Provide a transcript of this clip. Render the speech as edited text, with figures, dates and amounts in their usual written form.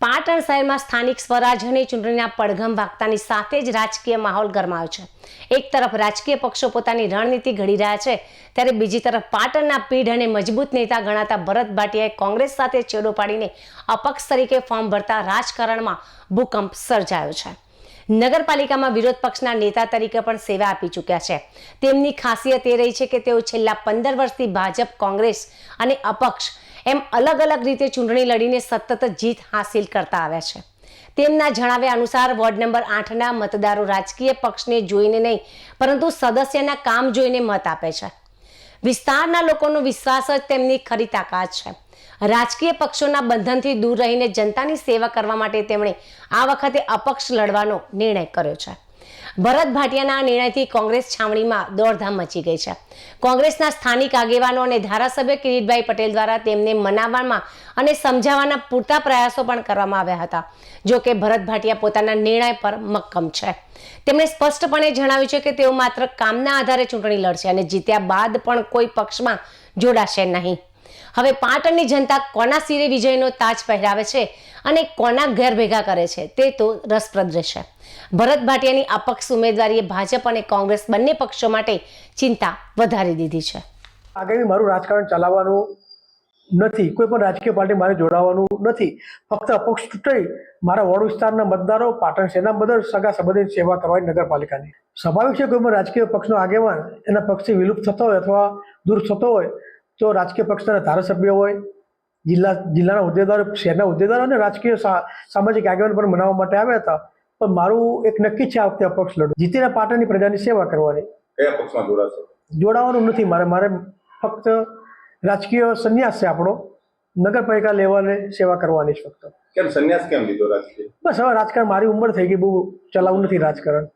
પાટણ શહેરમાં સ્થાનિક સ્વરાજ્યની ચૂંટણીના પડઘમ વાગતાની સાથે જ રાજકીય માહોલ ગરમાયો છે। એક તરફ રાજકીય પક્ષો પોતાની રણનીતિ ઘડી રહ્યા છે, ત્યારે બીજી તરફ પાટણના પીઢ અને મજબૂત નેતા ગણાતા ભરત ભાટિયાએ કોંગ્રેસ સાથે છેડો પાડીને અપક્ષ તરીકે ફોર્મ ભરતા રાજકારણમાં ભૂકંપ સર્જાયો છે। નગરપાલિકામાં વિરોધ પક્ષના નેતા તરીકે પણ સેવા આપી ચૂક્યા છે। તેમની ખાસિયત એ રહી છે કે તેઓ છેલ્લા 15 વર્ષથી ભાજપ, કોંગ્રેસ અને અપક્ષ એમ અલગ અલગ રીતે ચૂંટણી લડીને સતત જીત હાંસિલ કરતા આવ્યા છે। તેમના જણાવ્યા અનુસાર વોર્ડ નંબર 8ના મતદારો રાજકીય પક્ષને જોઈને નહીં પરંતુ સદસ્યના કામ જોઈને મત આપે છે। વિસ્તારના લોકોનો વિશ્વાસ જ તેમની ખરી તાકાત છે। રાજકીય પક્ષોના બંધનથી દૂર રહીને જનતાની સેવા કરવા માટે તેમણે આ વખતે અપક્ષ લડવાનો નિર્ણય કર્યો છે। ભરત ભાટિયાના નિર્ણયથી કોંગ્રેસ છાવણીમાં દોડધામ મચી ગઈ છે। કોંગ્રેસના સ્થાનિક આગેવાનો અને ધારાસભ્ય કિરીટભાઈ પટેલ દ્વારા તેમને મનાવવામાં અને સમજાવવાના પૂરતા પ્રયાસો પણ કરવામાં આવ્યા હતા। જો કે ભરત ભાટિયા પોતાના નિર્ણય પર મક્કમ છે। તેમણે સ્પષ્ટપણે જણાવ્યું છે કે તેઓ માત્ર કામના આધારે ચૂંટણી લડશે અને જીત્યા બાદ પણ કોઈ પક્ષમાં જોડાશે નહીં। હવે પાટણની જનતા કોના શિરે વિજયનો તાજ પહેરાવે છે અને કોના ઘેર ભેગા કરે છે તે તો રસપ્રદ રહેશે। ભરત ભાટિયાની અપક્ષ ઉમેદવારીએ ભાજપ અને કોંગ્રેસ બંને પક્ષો માટે ચિંતા વધારી દીધી છે। આગામી મારું રાજકારણ ચલાવવાનું નથી, કોઈ પણ રાજકીય પાર્ટી મારે જોડાવાનું નથી। ફક્ત અપક્ષ ચૂંટાઈ મારા વોર્ડ વિસ્તારના મતદારો, પાટણ શહેરના બધા સગા સંબંધીની સેવા કરવાની નગરપાલિકાની સ્વાભાવિક છે। કોઈ પણ રાજકીય પક્ષનો આગેવાન એના પક્ષથી વિલુપ્ત થતો હોય અથવા દૂર થતો હોય તો રાજકીય પક્ષના ધારાસભ્ય હોય, જિલ્લાના હોદ્દેદારો, શહેરના હોદ્દેદારો અને રાજકીય સામાજિક આગેવાન પણ મનાવવા માટે આવ્યા હતા। પણ મારું એક નક્કી છે આ વખતે અપક્ષ લડવું, જીતીને પાટણની પ્રજાની સેવા કરવાની। કયા પક્ષમાં જોડાશો? જોડાવાનું નથી મારે ફક્ત રાજકીય સંન્યાસ છે આપણો, નગરપાલિકા લેવલે સેવા કરવાની છે ફક્ત। કેમ સંન્યાસ કેમ લીધો રાજકીય? બસ હવે રાજકારણ મારી ઉંમર થઈ ગઈ, બહુ ચલાવવું નથી રાજકારણ।